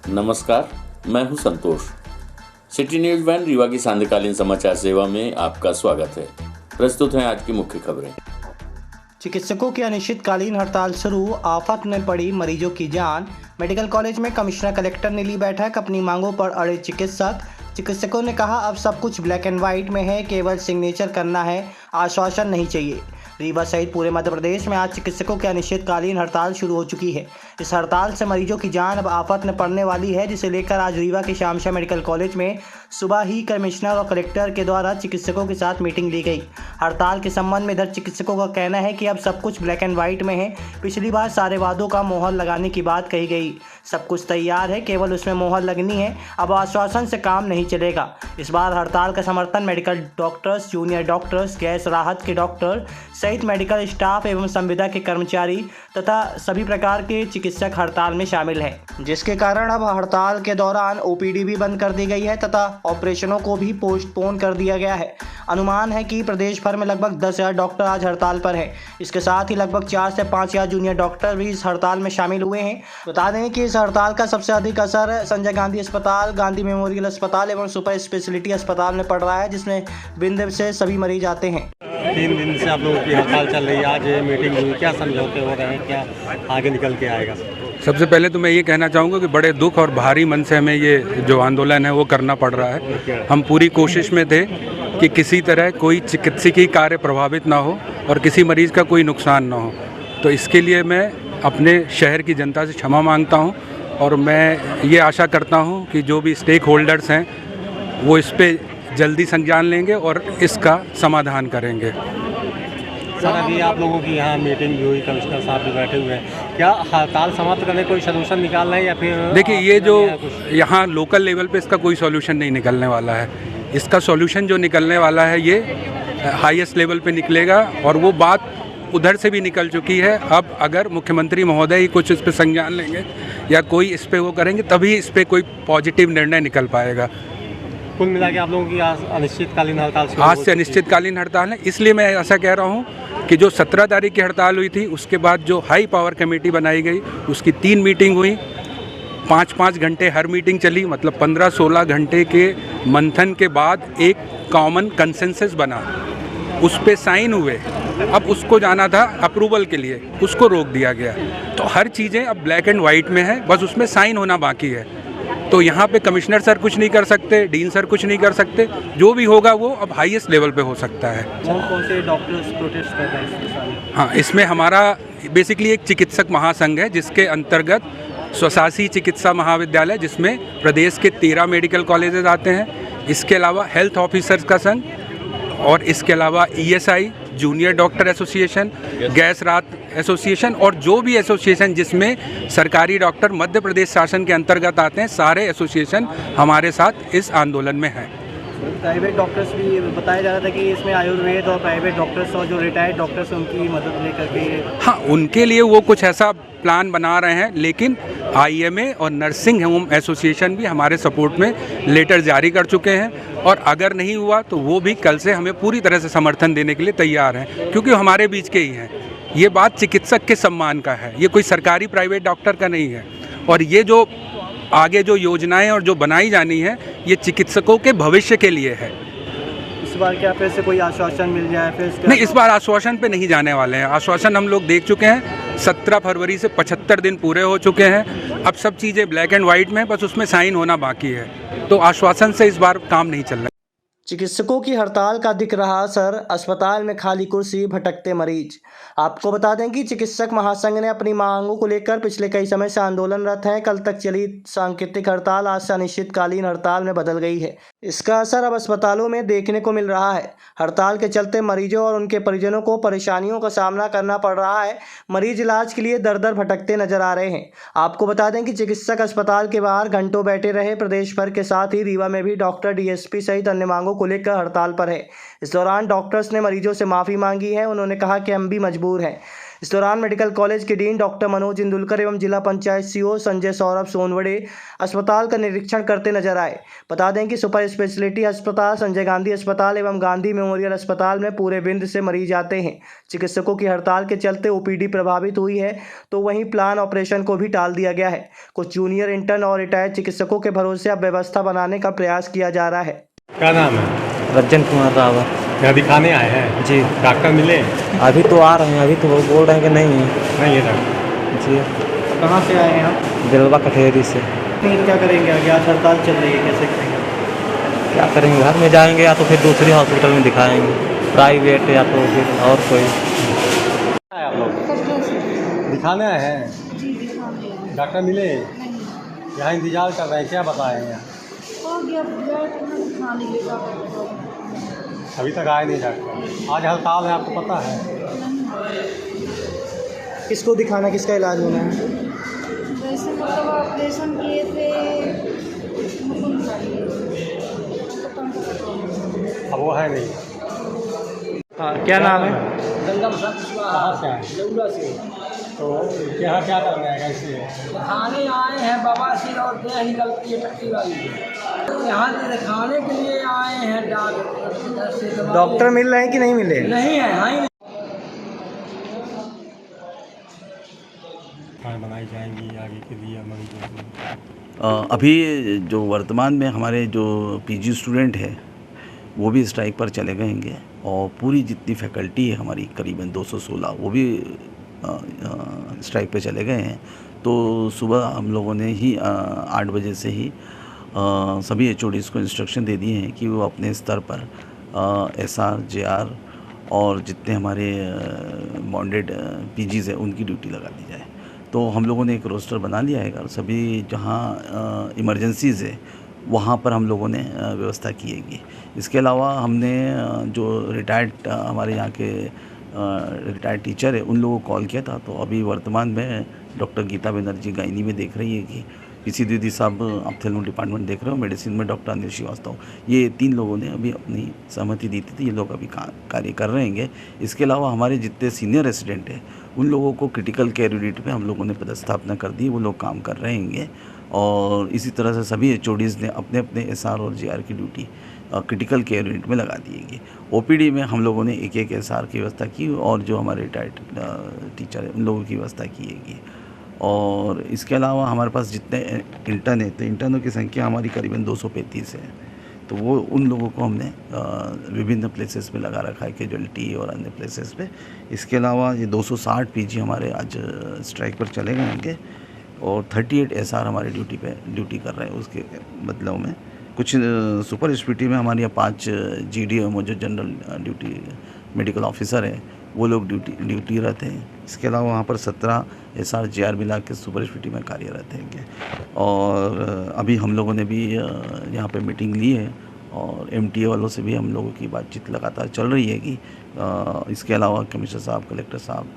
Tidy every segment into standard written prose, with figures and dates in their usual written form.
नमस्कार, मैं हूं संतोष। सिटी न्यूज वैन रीवा की सांध्यकालीन समाचार सेवा में आपका स्वागत है। प्रस्तुत हैं आज की मुख्य खबरें। चिकित्सकों की अनिश्चितकालीन हड़ताल शुरू, आफत में पड़ी मरीजों की जान। मेडिकल कॉलेज में कमिश्नर कलेक्टर ने ली बैठक, अपनी मांगों पर अड़े चिकित्सकों ने कहा अब सब कुछ ब्लैक एंड व्हाइट में है, केवल सिग्नेचर करना है, आश्वासन नहीं चाहिए। रीवा सहित पूरे मध्य प्रदेश में आज चिकित्सकों की अनिश्चितकालीन हड़ताल शुरू हो चुकी है। इस हड़ताल से मरीजों की जान अब आफत में पड़ने वाली है, जिसे लेकर आज रीवा के श्यामशाह मेडिकल कॉलेज में सुबह ही कमिश्नर और कलेक्टर के द्वारा चिकित्सकों के साथ मीटिंग ली गई। हड़ताल के संबंध में इधर चिकित्सकों का कहना है कि अब सब कुछ ब्लैक एंड व्हाइट में है। पिछली बार सारे वादों का मोहर लगाने की बात कही गई, सब कुछ तैयार है, केवल उसमें मोहर लगनी है। अब आश्वासन से काम नहीं चलेगा। इस बार हड़ताल का समर्थन medical doctors, junior doctors, gas राहत के डॉक्टर सहित मेडिकल स्टाफ एवं संविदा के कर्मचारी तथा सभी प्रकार के चिकित्सक हड़ताल में शामिल हैं, जिसके कारण अब हड़ताल के दौरान ओपीडी भी बंद कर दी गई है तथा ऑपरेशनों को भी पोस्टपोन कर दिया गया है। अनुमान है कि प्रदेश भर में लगभग 10,000 डॉक्टर आज हड़ताल पर हैं। इसके साथ ही लगभग 4 से 5,000 जूनियर डॉक्टर भी इस हड़ताल में शामिल हुए हैं। बता दें कि इस हड़ताल का सबसे अधिक असर संजय गांधी अस्पताल, गांधी मेमोरियल अस्पताल एवं सुपर स्पेशलिटी अस्पताल में पड़ रहा है, जिसमें विंध्य से सभी मरीज आते हैं। 3 दिन से आप लोगों की हड़ताल चल रही है, आज मीटिंग हुई, क्या समझौते हो रहे हैं, क्या आगे निकल के आएगा? सबसे पहले तो मैं ये कहना चाहूँगा कि बड़े दुख और भारी मन से हमें ये जो आंदोलन है वो करना पड़ रहा है। हम पूरी कोशिश में थे कि किसी तरह कोई चिकित्सकीय कार्य प्रभावित ना हो और किसी मरीज़ का कोई नुकसान ना हो। तो इसके लिए मैं अपने शहर की जनता से क्षमा मांगता हूँ और मैं ये आशा करता हूँ कि जो भी स्टेक होल्डर्स हैं वो इस पर जल्दी संज्ञान लेंगे और इसका समाधान करेंगे। सर, अभी आप लोगों की यहाँ मीटिंग भी हुई, कमिश्नर साहब भी बैठे हुए हैं, क्या हड़ताल समाप्त करने कोई सोल्यूशन निकाल रहे हैं या फिर? देखिए, ये जो यहाँ लोकल लेवल पे इसका कोई सॉल्यूशन नहीं निकलने वाला है। इसका सॉल्यूशन जो निकलने वाला है ये हाईएस्ट लेवल पे निकलेगा और वो बात उधर से भी निकल चुकी है। अब अगर मुख्यमंत्री महोदय ही कुछ इस पर संज्ञान लेंगे या कोई इस पर वो करेंगे तभी इस पर कोई पॉजिटिव निर्णय निकल पाएगा। कुल मिला के आप लोगों की अनिश्चितकालीन हड़ताल आज से अनिश्चितकालीन हड़ताल है। इसलिए मैं ऐसा कह रहा हूँ कि जो 17 तारीख की हड़ताल हुई थी उसके बाद जो हाई पावर कमेटी बनाई गई उसकी 3 मीटिंग हुई, 5-5 घंटे हर मीटिंग चली, मतलब 15-16 घंटे के मंथन के बाद एक कॉमन कंसेंसस बना, उस पे साइन हुए। अब उसको जाना था अप्रूवल के लिए, उसको रोक दिया गया। तो हर चीज़ें अब ब्लैक एंड वाइट में है, बस उसमें साइन होना बाकी है। तो यहाँ पे कमिश्नर सर कुछ नहीं कर सकते, डीन सर कुछ नहीं कर सकते, जो भी होगा वो अब हाईएस्ट लेवल पे हो सकता है। कौन से डॉक्टर्स प्रोटेस्ट कर रहे हैं? हाँ, इसमें हमारा बेसिकली एक चिकित्सक महासंघ है जिसके अंतर्गत स्वशासी चिकित्सा महाविद्यालय, जिसमें प्रदेश के 13 मेडिकल कॉलेजेस आते हैं। इसके अलावा हेल्थ ऑफिसर्स का संघ और इसके अलावा ESI, junior doctor association, gas राहत एसोसिएशन और जो भी एसोसिएशन जिसमें सरकारी डॉक्टर मध्य प्रदेश शासन के अंतर्गत आते हैं, सारे एसोसिएशन हमारे साथ इस आंदोलन में हैं। प्राइवेट डॉक्टर्स भी बताया जा रहा था कि इसमें आयुर्वेद और प्राइवेट डॉक्टर्स और जो रिटायर्ड डॉक्टर्स उनकी मदद लेकर के, हाँ, उनके लिए वो कुछ ऐसा प्लान बना रहे हैं, लेकिन IMA और नर्सिंग होम एसोसिएशन भी हमारे सपोर्ट में लेटर जारी कर चुके हैं और अगर नहीं हुआ तो वो भी कल से हमें पूरी तरह से समर्थन देने के लिए तैयार हैं, क्योंकि हमारे बीच के ही हैं। ये बात चिकित्सक के सम्मान का है, ये कोई सरकारी प्राइवेट डॉक्टर का नहीं है। और ये जो आगे जो योजनाएं और जो बनाई जानी है ये चिकित्सकों के भविष्य के लिए है। इस बार क्या फिर से कोई आश्वासन मिल जाए? फिर नहीं, इस बार आश्वासन पे नहीं जाने वाले हैं। आश्वासन हम लोग देख चुके हैं। 17 फरवरी से 75 दिन पूरे हो चुके हैं। अब सब चीज़ें ब्लैक एंड वाइट में, बस उसमें साइन होना बाकी है। तो आश्वासन से इस बार काम नहीं चल रहा है। चिकित्सकों की हड़ताल का दिख रहा असर, अस्पताल में खाली कुर्सी, भटकते मरीज। आपको बता दें कि चिकित्सक महासंघ ने अपनी मांगों को लेकर पिछले कई समय से आंदोलनरत हैं। कल तक चली सांकेतिक हड़ताल आज से अनिश्चितकालीन हड़ताल में बदल गई है। इसका असर अब अस्पतालों में देखने को मिल रहा है। हड़ताल के चलते मरीजों और उनके परिजनों को परेशानियों का सामना करना पड़ रहा है। मरीज इलाज के लिए दर दर भटकते नजर आ रहे हैं। आपको बता दें कि चिकित्सक अस्पताल के बाहर घंटों बैठे रहे। प्रदेश भर के साथ ही रीवा में भी डॉक्टर, DSP सहित अन्य मांगों को लेकर हड़ताल पर है। इस दौरान डॉक्टर्स ने मरीजों से माफ़ी मांगी है। उन्होंने कहा कि हम भी मजबूर हैं। इस दौरान मेडिकल कॉलेज के डीन डॉक्टर मनोज इंदुलकर एवं जिला पंचायत सीओ संजय सौरभ सोनवड़े अस्पताल का निरीक्षण करते नजर आए। बता दें कि सुपर स्पेशलिटी अस्पताल, संजय गांधी अस्पताल एवं गांधी मेमोरियल अस्पताल में पूरे विंध्य से मरीज आते हैं। चिकित्सकों की हड़ताल के चलते ओपीडी प्रभावित हुई है, तो वहीं प्लान ऑपरेशन को भी टाल दिया गया है। कुछ जूनियर इंटर्न और रिटायर्ड चिकित्सकों के भरोसे अब व्यवस्था बनाने का प्रयास किया जा रहा है। क्या नाम है? रज्जन कुमार रावत। यहाँ दिखाने आए हैं जी। डॉक्टर मिले? अभी तो आ रहे हैं, अभी तो वो बोल रहे हैं कि नहीं नहीं है डॉक्टर। जी। कहाँ से आए हैं आप? दिलवा कठेरी से। फिर क्या करेंगे आगे? आज हड़ताल चल रही है, कैसे करेंगे? क्या करेंगे, घर में जाएंगे या तो फिर दूसरी हॉस्पिटल में दिखाएंगे, प्राइवेट या तो फिर और कोई। आप लोग दिखाने आए हैं? डॉक्टर मिले? यहाँ इंतजार कर रहे हैं, क्या बताए हैं? अभी तक आए नहीं डॉक्टर। आज हड़ताल है, आपको पता है? किसको दिखाना, किसका इलाज होना है? वैसे मतलब ऑपरेशन किए थे मुकुंद भाई, अब वो है नहीं। हाँ, क्या नाम है? कहाँ से आए? तो क्या क्या करना है कैसे? दिखाने आए हैं, बवासीर और देह निकलती है टट्टी वाली। यहाँ से दिखाने के लिए आए हैं डॉक्टर। डॉक्टर मिल रहे हैं कि नहीं मिले? नहीं है, हाँ ही नहीं। बनाई जाएंगी आगे के लिए मरीजों को। अभी जो वर्तमान में हमारे जो पीजी स्टूडेंट है वो भी स्ट्राइक पर चले गए हैं और पूरी जितनी फैकल्टी है हमारी करीबन 216 वो भी स्ट्राइक पे चले गए हैं। तो सुबह हम लोगों ने ही 8 बजे से ही सभी HODs को इंस्ट्रक्शन दे दिए हैं कि वो अपने स्तर पर SR, JR और जितने हमारे बॉन्डेड PGs हैं उनकी ड्यूटी लगा दी जाए। तो हम लोगों ने एक रोस्टर बना लिया है और सभी जहाँ इमरजेंसीज़ है वहाँ पर हम लोगों ने व्यवस्था की। इसके अलावा हमने जो रिटायर्ड हमारे यहाँ के रिटायर्ड टीचर है उन लोगों को कॉल किया था। तो अभी वर्तमान में डॉक्टर गीता बनर्जी गायनी में देख रही है कि पीसी दीदी साहब ऑप्थेल्मो डिपार्टमेंट देख रहे हो, मेडिसिन में डॉक्टर अनिल श्रीवास्तव, ये 3 लोगों ने अभी अपनी सहमति दी थी। ये लोग अभी कार्य कर रहे हैं। इसके अलावा हमारे जितने सीनियर रेसिडेंट हैं उन लोगों को क्रिटिकल केयर यूनिट पे हम लोगों ने पदस्थापना कर दी, वो लोग काम कर रहे हैं। और इसी तरह से सभी HODs ने अपने अपने SR और JR की ड्यूटी क्रिटिकल केयर यूनिट में लगा दिएगी। OPD में हम लोगों ने एक SR की व्यवस्था की और जो हमारे रिटायर्ड टीचर है उन लोगों की व्यवस्था की। और इसके अलावा हमारे पास जितने इंटर्न है तो इंटर्नों की संख्या हमारी करीबन 235 है। तो वो उन लोगों को हमने विभिन्न प्लेसेस पे लगा रखा है, कैजुअलिटी और अन्य प्लेसेस पे। इसके अलावा ये 260 PG हमारे आज स्ट्राइक पर चले गए हैं और 38 SR हमारे ड्यूटी कर रहे हैं। उसके बदलाव में कुछ सुपर स्पेशलिटी में हमारे यहाँ 5 GDM जो जनरल ड्यूटी मेडिकल ऑफिसर है वो लोग ड्यूटीरत हैं। इसके अलावा वहाँ पर 17 SR JR मिला के सुपर स्पेशलिटी में कार्यरत हैं। और अभी हम लोगों ने भी यहाँ पे मीटिंग ली है और MTA वालों से भी हम लोगों की बातचीत लगातार चल रही है कि इसके अलावा कमिश्नर साहब, कलेक्टर साहब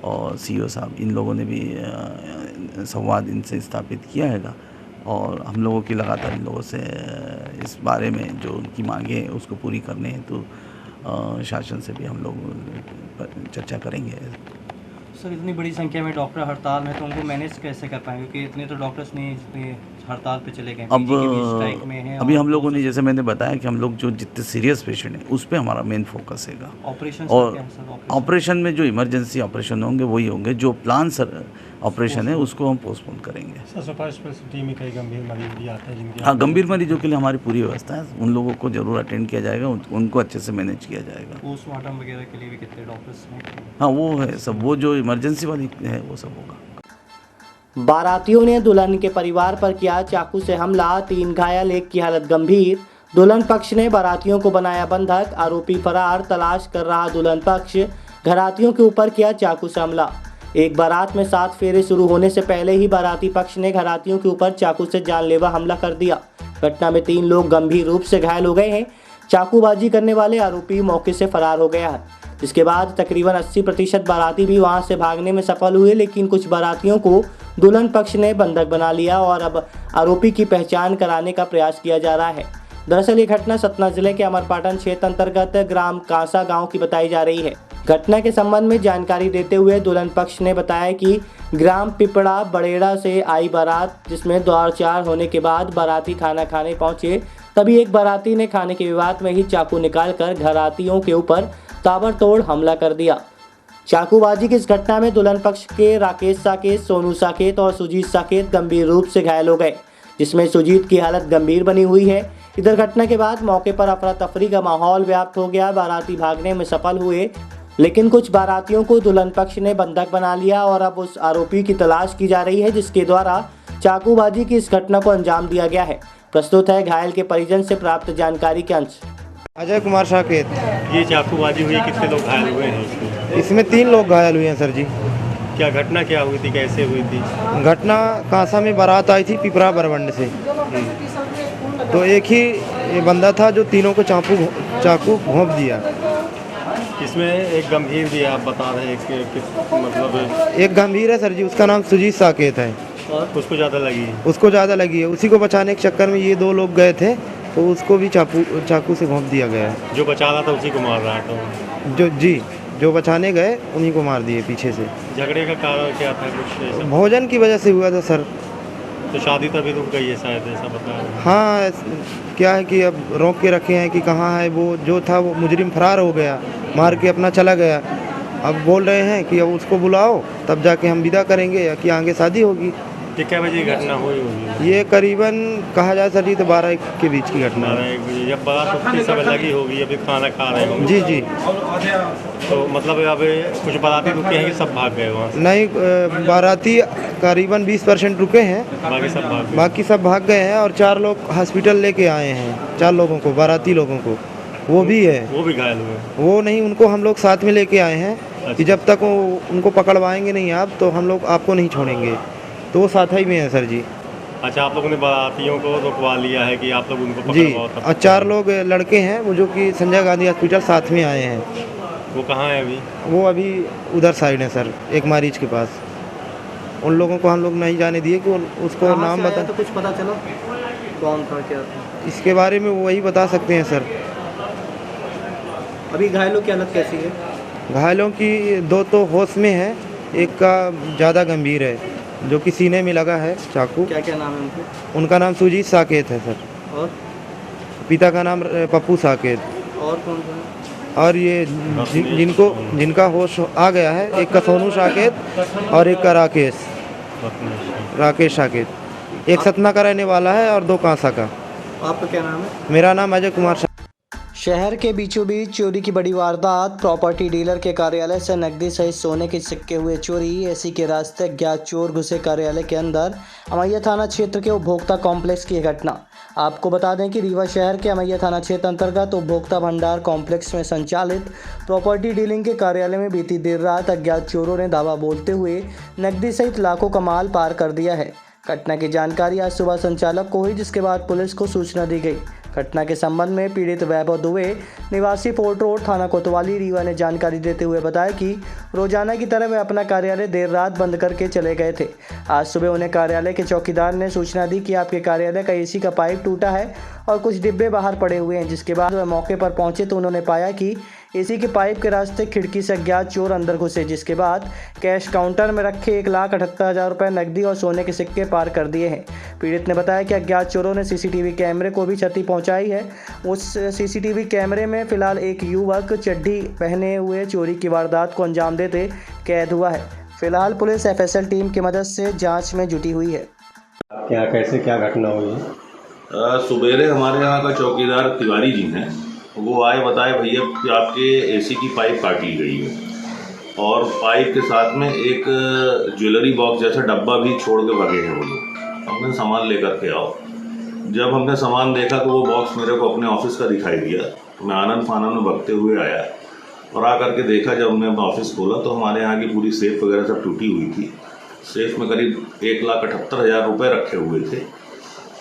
और CO साहब, इन लोगों ने भी संवाद इनसे स्थापित किया है और हम लोगों की लगातार इन लोगों से इस बारे में जो उनकी मांगे हैं उसको पूरी करने हैं तो शासन से भी हम लोग चर्चा करेंगे। सर, इतनी बड़ी संख्या में डॉक्टर हड़ताल में तो उनको मैनेज कैसे कर पाएंगे, क्योंकि इतने तो डॉक्टर्स नहीं हड़ताल पे चले गए, अब स्ट्राइक में हैं। अभी हम लोगों ने जैसे मैंने बताया कि हम लोग जो जितने सीरियस पेशेंट हैं उस पे हमारा मेन फोकस है। ऑपरेशन और ऑपरेशन में जो इमरजेंसी ऑपरेशन होंगे वही होंगे, जो प्लान ऑपरेशन है उसको हम पोस्टपोन करेंगे। सुपर स्पेशलिटी में कई गंभीर मरीज भी आते हैं जिनकी हाँ, गंभीर मरीजों के लिए हमारी पूरी व्यवस्था है। उन लोगों को जरूर अटेंड किया जाएगा, उनको अच्छे से मैनेज किया जाएगा। पोस्टमार्टम वगैरह के लिए भी कितने डॉक्टर्स हैं? हाँ, वो है सब, वो जो इमरजेंसी वाली है वो सब होगा। बारातियों ने दुल्हन के परिवार पर किया चाकू से हमला, 3 घायल, 1 की हालत गंभीर। दुल्हन पक्ष ने बारातियों को बनाया बंधक, आरोपी फरार, तलाश कर रहा दुल्हन पक्ष। घरातियों के ऊपर किया चाकू से हमला। एक बारात में 7 फेरे शुरू होने से पहले ही बाराती पक्ष ने घरातियों के ऊपर चाकू से जानलेवा हमला कर दिया। घटना में 3 लोग गंभीर रूप से घायल हो गए हैं। चाकूबाजी करने वाले आरोपी मौके से फरार हो गया है, जिसके बाद तकरीबन 80% बाराती भी वहां से भागने में सफल हुए, लेकिन कुछ बारातियों को दुल्हन पक्ष ने बंधक बना लिया और अब आरोपी की पहचान कराने का प्रयास किया जा रहा है। दरअसल ये घटना सतना जिले के अमरपाटन क्षेत्र अंतर्गत ग्राम कांसा गांव की बताई जा रही है। घटना के संबंध में जानकारी देते हुए दुल्हन पक्ष ने बताया कि ग्राम पिपड़ा बड़ेड़ा से आई बारात, जिसमें द्वार 4 होने के बाद बाराती खाना खाने पहुंचे, तभी एक बाराती ने खाने के विवाद में ही चाकू निकालकर घरातियों के ऊपर ताबड़तोड़ हमला कर दिया। चाकूबाजी की इस घटना में दुल्हन पक्ष के राकेश साकेत, सोनू साकेत और सुजीत साकेत गंभीर रूप से घायल हो गए, जिसमें सुजीत की हालत गंभीर बनी हुई है। इधर घटना के बाद मौके पर अफरा तफरी का माहौल व्याप्त हो गया। बाराती भागने में सफल हुए, लेकिन कुछ बारातियों को दुल्हन पक्ष ने बंधक बना लिया और अब उस आरोपी की तलाश की जा रही है, जिसके द्वारा चाकूबाजी की इस घटना को अंजाम दिया गया है। प्रस्तुत है घायल के परिजन से प्राप्त जानकारी के अंश। अजय कुमार साकेत। ये चाकूबाजी हुई, कितने लोग घायल हुए हैं? इसमें 3 लोग घायल हुए हैं सर जी। क्या घटना क्या हुई थी, कैसे हुई थी? घटना कांसा में बारात आई थी पिपरा बरवंड से, तो एक ही बंदा था जो तीनों को चाकू घोंप दिया। इसमें एक गंभीर भी आप बता रहे हैं कि मतलब एक गंभीर है सर जी, उसका नाम सुजीत साकेत है। उसको ज़्यादा लगी है? उसको ज़्यादा लगी है। उसी को बचाने के चक्कर में ये 2 लोग गए थे, तो उसको भी चाकू से घोंप दिया गया है। जो बचा रहा था उसी को मार रहा था? जो बचाने गए उन्हीं को मार दिए पीछे से। झगड़े का कारण क्या था? कुछ भोजन की वजह से हुआ था सर। तो शादी तभी रुक गई है शायद, ऐसा बता रहे हैं? हाँ, क्या है कि अब रोक के रखे हैं कि कहाँ है वो, जो था वो मुजरिम फरार हो गया, मार के अपना चला गया। अब बोल रहे हैं कि अब उसको बुलाओ तब जाके हम विदा करेंगे या कि आगे शादी होगी। ये क्या बजे घटना हुई होगी? ये करीबन कहा जाए सर जी तो 12 के बीच की घटना है। 12 बजे जब बारात उतनी समय लगी होगी, अभी खाना खा रहे होंगे? जी जी। तो मतलब अब कुछ बाराती रुके हैं कि सब भाग गए वहाँ से? नहीं, बाराती करीबन 20% रुके हैं, बाकी सब भाग गए हैं। और 4 लोग हॉस्पिटल लेके आए हैं, 4 लोगों को, बाराती लोगों को। वो भी है, वो भी घायल हुए? वो नहीं, उनको हम लोग साथ में लेके आए हैं। अच्छा। कि जब तक वो उनको पकड़वाएंगे नहीं आप, तो हम लोग आपको नहीं छोड़ेंगे, तो वो साथ ही में है सर जी। अच्छा, आप लोगों ने बारातियों को रुकवा लिया है कि आप लोग उनको जी, पकड़वाओ? और 4 लोग लड़के हैं वो, जो कि संजय गांधी हॉस्पिटल साथ में आए हैं। वो कहाँ है अभी? वो अभी उधर साइड है सर, एक मारीच के पास। उन लोगों को हम लोग नहीं जाने दिए कि उसको नाम बता। तो कुछ पता चला कौन था, क्या था? इसके बारे में वही बता सकते हैं सर। अभी घायलों की हालत कैसी है? घायलों की 2 तो होश में है, एक का ज़्यादा गंभीर है, जो कि सीने में लगा है चाकू। क्या क्या नाम है उनके? उनका नाम सुजीत साकेत है सर, और पिता का नाम पप्पू साकेत। और कौन सा? और ये जिनका होश आ गया है, एक का सोनू साकेत और एक का राकेश साकेत। एक सतना का रहने वाला है और 2 कांसा का। आपका क्या नाम है? मेरा नाम अजय कुमार। शहर के बीचों बीच चोरी की बड़ी वारदात। प्रॉपर्टी डीलर के कार्यालय से नकदी सहित सोने के सिक्के हुए चोरी। एसी के रास्ते अज्ञात चोर घुसे कार्यालय के अंदर। अमैया थाना क्षेत्र के उपभोक्ता कॉम्प्लेक्स की घटना। आपको बता दें कि रीवा शहर के अमैया थाना क्षेत्र अंतर्गत उपभोक्ता भंडार कॉम्प्लेक्स में संचालित प्रॉपर्टी डीलिंग के कार्यालय में बीती देर रात अज्ञात चोरों ने धावा बोलते हुए नकदी सहित लाखों का माल पार कर दिया है। घटना की जानकारी आज सुबह संचालक को हुई, जिसके बाद पुलिस को सूचना दी गई। घटना के संबंध में पीड़ित वैभव दुबे निवासी फोर्ट रोड थाना कोतवाली रीवा ने जानकारी देते हुए बताया कि रोजाना की तरह वे अपना कार्यालय देर रात बंद करके चले गए थे। आज सुबह उन्हें कार्यालय के चौकीदार ने सूचना दी कि आपके कार्यालय का एसी का पाइप टूटा है और कुछ डिब्बे बाहर पड़े हुए हैं। जिसके बाद वह मौके पर पहुंचे तो उन्होंने पाया कि एसी के पाइप के रास्ते खिड़की से अज्ञात चोर अंदर घुसे, जिसके बाद कैश काउंटर में रखे 1,78,000 रुपये नकदी और सोने के सिक्के पार कर दिए हैं। पीड़ित ने बताया कि अज्ञात चोरों ने सीसीटीवी कैमरे को भी क्षति पहुंचाई है। उस सीसीटीवी कैमरे में फिलहाल एक युवक चड्डी पहने हुए चोरी की वारदात को अंजाम देते कैद हुआ है। फिलहाल पुलिस FSL टीम की मदद से जाँच में जुटी हुई है। क्या कैसे क्या घटना हुई है? सुबेरे हमारे यहाँ का चौकीदार तिवारी जी हैं, वो आए, बताए भैया कि आपके एसी की पाइप काटी गई है और पाइप के साथ में एक ज्वेलरी बॉक्स जैसा डब्बा भी छोड़ के भागे हैं वो लोग। हमने सामान लेकर के आओ। जब हमने सामान देखा तो वो बॉक्स मेरे को अपने ऑफिस का दिखाई दिया, तो मैं आनंद फानन में भगते हुए आया और आकर के देखा, जब हमने अपना ऑफिस खोला तो हमारे यहाँ की पूरी सेफ वगैरह सब टूटी हुई थी। सेफ में करीब 1,78,000 रुपये रखे हुए थे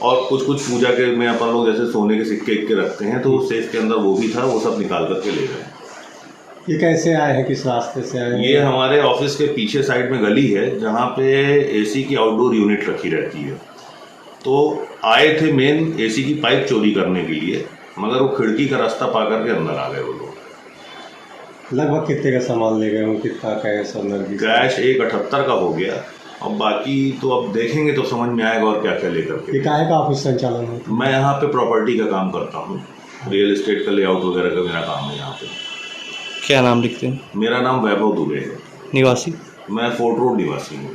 और कुछ पूजा के में अपन लोग जैसे सोने के सिक्के इक्के रखते हैं, तो वो सेफ के अंदर वो भी था, वो सब निकाल करके ले गए। ये कैसे आए हैं, किस रास्ते से आए हैं? ये हमारे ऑफिस के पीछे साइड में गली है जहाँ पे एसी की आउटडोर यूनिट रखी रहती है, तो आए थे मेन एसी की पाइप चोरी करने के लिए, मगर वो खिड़की का रास्ता पा करके अंदर आ गए वो लोग। लगभग कितने का सामान ले गए हो, कितना कैश और नकदी? कैश 178 का हो गया। अब बाकी तो अब देखेंगे तो समझ में आएगा और क्या क्या लेकर के। ये काहे का ऑफिस संचालन है? मैं यहाँ पे प्रॉपर्टी का काम करता हूँ, रियल एस्टेट का लेआउट वगैरह का मेरा काम है यहाँ पे। क्या नाम लिखते हैं? मेरा नाम वैभव दुबे है। निवासी? मैं फोर्ट रोड निवासी हूँ।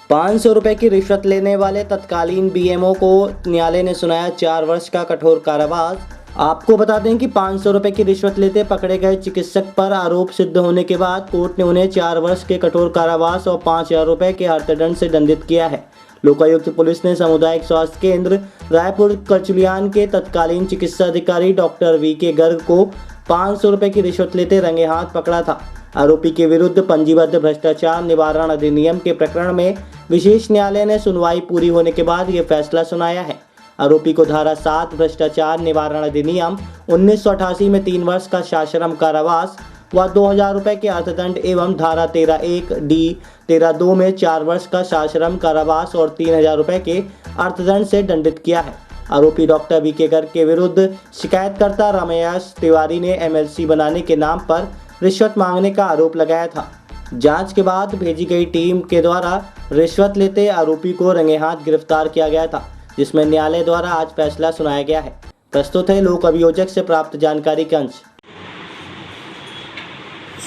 500 रुपए की रिश्वत लेने वाले तत्कालीन बीएमओ को न्यायालय ने सुनाया 4 वर्ष का कठोर कारावास। आपको बता दें कि 500 रुपए की रिश्वत लेते पकड़े गए चिकित्सक पर आरोप सिद्ध होने के बाद कोर्ट ने उन्हें 4 वर्ष के कठोर कारावास और 5000 रुपए के अर्थदंड से दंडित किया है। लोकायुक्त पुलिस ने सामुदायिक स्वास्थ्य केंद्र रायपुर कचुलियान के तत्कालीन चिकित्सा अधिकारी डॉक्टर वीके गर्ग को 500 रुपए की रिश्वत लेते रंगे हाथ पकड़ा था। आरोपी के विरुद्ध पंजीबद्ध भ्रष्टाचार निवारण अधिनियम के प्रकरण में विशेष न्यायालय ने सुनवाई पूरी होने के बाद ये फैसला सुनाया है। आरोपी को धारा 7 भ्रष्टाचार निवारण अधिनियम 1988 में 3 वर्ष का सश्रम कारावास व 2000 रुपए के अर्थदंड एवं धारा 13(1) डी 13(2) में 4 वर्ष का सश्रम कारावास और 3000 रुपए के अर्थदंड से दंडित किया है। आरोपी डॉक्टर वीके गर्ग के विरुद्ध शिकायतकर्ता रमेश तिवारी ने एमएलसी बनाने के नाम पर रिश्वत मांगने का आरोप लगाया था। जांच के बाद भेजी गई टीम के द्वारा रिश्वत लेते आरोपी को रंगे हाथ गिरफ्तार किया गया था, जिसमें न्यायालय द्वारा आज फैसला सुनाया गया है। प्रस्तुत है लोक अभियोजक से प्राप्त जानकारी का अंश।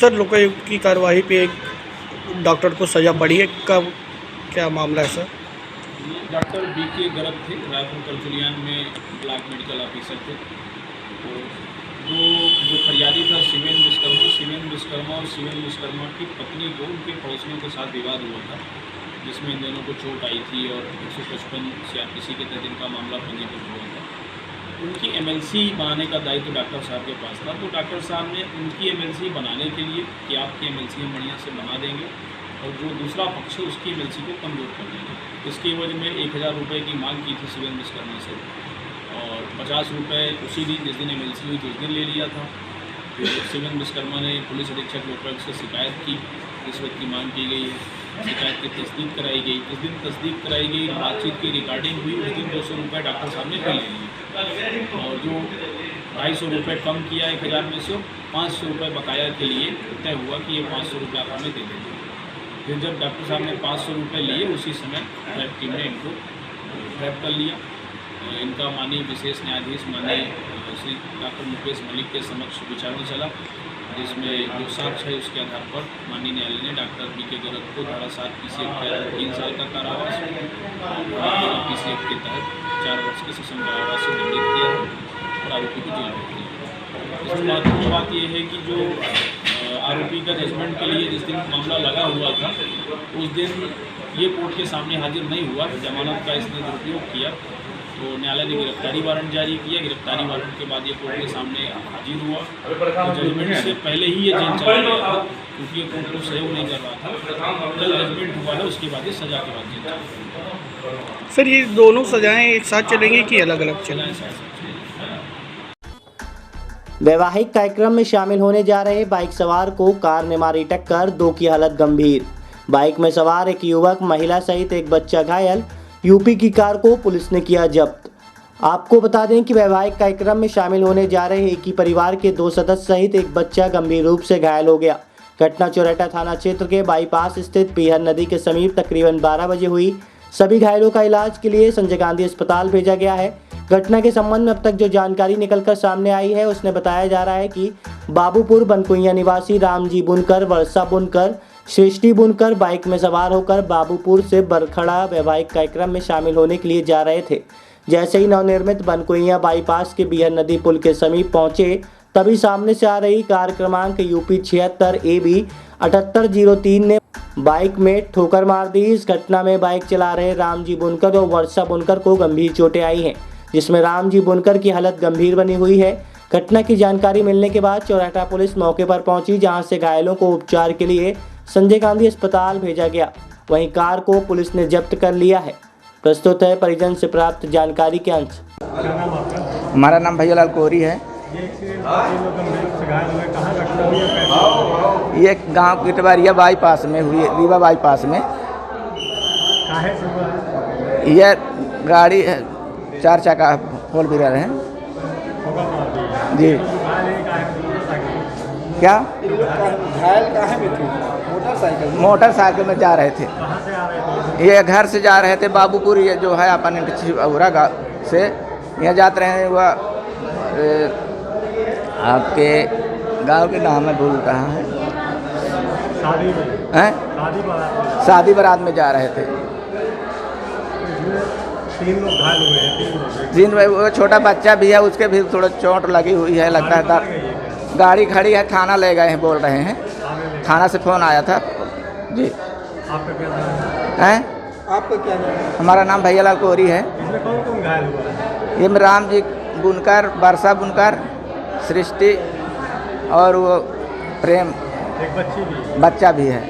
सर, लोकायुक्त की कार्यवाही पे एक डॉक्टर को सजा पड़ी है, कब क्या मामला है सर? डॉक्टर वीके गर्ग थे, रायपुर कचुलियान में ब्लॉक मेडिकल ऑफिसर थे। तो जो फरियादी था शिवेन विश्वकर्मा और शिवेन विश्वकर्मा की पत्नी को उनके पड़ोसियों के साथ विवाद हुआ था, जिसमें इन दोनों को चोट आई थी और 155 CRPC के तहत इनका मामला पंजीकृत हुआ था। उनकी MLC बनाने का दायित्व डॉक्टर साहब के पास था। तो डॉक्टर साहब ने उनकी MLC बनाने के लिए कि आपकी MLC हम बढ़िया से बना देंगे और जो दूसरा पक्ष है उसकी MLC को कमज़ोर कर देंगे। इसके एवज में 1000 रुपये की मांग की थी शिवेन विश्वकर्मा से और 50 रुपये उसी दिन जिस दिन MLC हुई उस दिन ले लिया था। तो शिवेन विश्वकर्मा ने पुलिस अधीक्षक लोकायुक्त से शिकायत की, रिश्वत की मांग की गई है, शिकायत की तस्दीक कराई गई। जिस दिन तस्दीक कराई गई, बातचीत की रिकॉर्डिंग हुई, उस दिन 200 रुपये डॉक्टर साहब ने फिर ले लिए और जो 250 रुपये कम किया 1000 में से 500 रुपये बकाया के लिए तय हुआ कि ये 500 रुपये आप हमें दे देंगे। फिर जब डॉक्टर साहब ने 500 रुपये लिए, उसी समय रैप टीम ने इनको रैप कर लिया। इनका माननीय विशेष न्यायाधीश माननीय श्री डॉक्टर मुकेश मलिक के समक्ष विचारण चला, जिसमें जो साक्ष्य है उसके आधार पर माननीय न्यायालय ने डॉक्टर वीके गर्ग को धारा 7 PC एक्ट के तहत 3 साल का कारावास और PC एक्ट के तहत 4 वर्ष के सश्रम कारावास से दंडित किया है और आरोपी को जेल भेज दिया। इसमें महत्वपूर्ण बात यह है कि जो आरोपी का जजमेंट के लिए जिस दिन मामला लगा हुआ था, उस दिन ये कोर्ट के सामने हाजिर नहीं हुआ, जमानत का इसने दुरुपयोग किया। तो न्यायालय ने गिरफ्तारी वारंट जारी किया। गिरफ्तारी वारंट के बाद ये कोर्ट के सामने हाजिर हुआ। तो जजमेंट से पहले ही ये जेल चला गया था, क्योंकि ये कोर्ट को सहयोग नहीं कर रहा था। कल जजमेंट हुआ था, उसके बाद ये सजा के बाद जेल चला गया। सर, ये दोनों सजाएं एक साथ चलेंगी कि अलग अलग चलेंगी? वैवाहिक कार्यक्रम में शामिल होने जा रहे बाइक सवार को कार ने मारी टक्कर, 2 की हालत गंभीर। बाइक में सवार एक युवक, महिला सहित एक बच्चा घायल। यूपी की कार को पुलिस ने किया जब्त। आपको बता दें कि वैवाहिक कार्यक्रम में शामिल होने जा रहे एक ही परिवार के 2 सदस्य सहित एक बच्चा गंभीर रूप से घायल हो गया। घटना चौराटा थाना क्षेत्र के बाईपास स्थित पीहर नदी के समीप तकरीबन 12 बजे हुई। सभी घायलों का इलाज के लिए संजय गांधी अस्पताल भेजा गया है। घटना के संबंध में अब तक जो जानकारी निकलकर सामने आई है, उसने बताया जा रहा है कि बाबूपुर बनकुइया निवासी रामजी बुनकर, वर्षा बुनकर, सृष्टि बुनकर बाइक में सवार होकर बाबूपुर से बरखड़ा वैवाहिक कार्यक्रम में शामिल होने के लिए जा रहे थे। जैसे ही नवनिर्मित बनकुइया बाईपास के बीहर नदी पुल के समीप पहुंचे, तभी सामने से आ रही कार क्रमांक UP 76 AB 7803 ने बाइक में ठोकर मार दी। इस घटना में बाइक चला रहे रामजी बुनकर और वर्षा बुनकर को गंभीर चोटें आई हैं, जिसमें रामजी बुनकर की हालत गंभीर बनी हुई है। घटना की जानकारी मिलने के बाद चौराटा पुलिस मौके पर पहुंची, जहां से घायलों को उपचार के लिए संजय गांधी अस्पताल भेजा गया। वहीं कार को पुलिस ने जब्त कर लिया है। प्रस्तुत है परिजन से प्राप्त जानकारी के अंश। हमारा नाम भैयालाल कोहरी है। ये गांव किटवारिया बाईपास में हुई, रीवा बाईपास में। यह गाड़ी 4 चक्का 4 व्हीलर है जी। क्या घायल कहाँ में थे? मोटरसाइकिल में जा रहे थे। कहाँ से आ रहे थे? ये घर से जा रहे थे बाबूपुर, ये जो है अपन औरा गाँव से यहाँ जाते रहे हैं। वह आपके गांव के नाम में भूल रहा है, शादी में? हैं? शादी बारात में जा रहे थे। 3 लोग घायल हुए हैं। 3 लोग, वो छोटा बच्चा भी है, उसके भी थोड़ा चोट लगी हुई है लगता है। गाड़ी खड़ी है, थाना ले गए हैं बोल रहे हैं। थाना से फ़ोन आया था जी। आपका क्या नाम है? आपका क्या नाम है? हमारा नाम भैयालाल कोहरी है। इसमें कौन कौन घायल हुआ है? ये में राम जी बुनकर, वर्षा बुनकर, सृष्टि और वो प्रेम एक बच्ची भी? बच्चा भी है।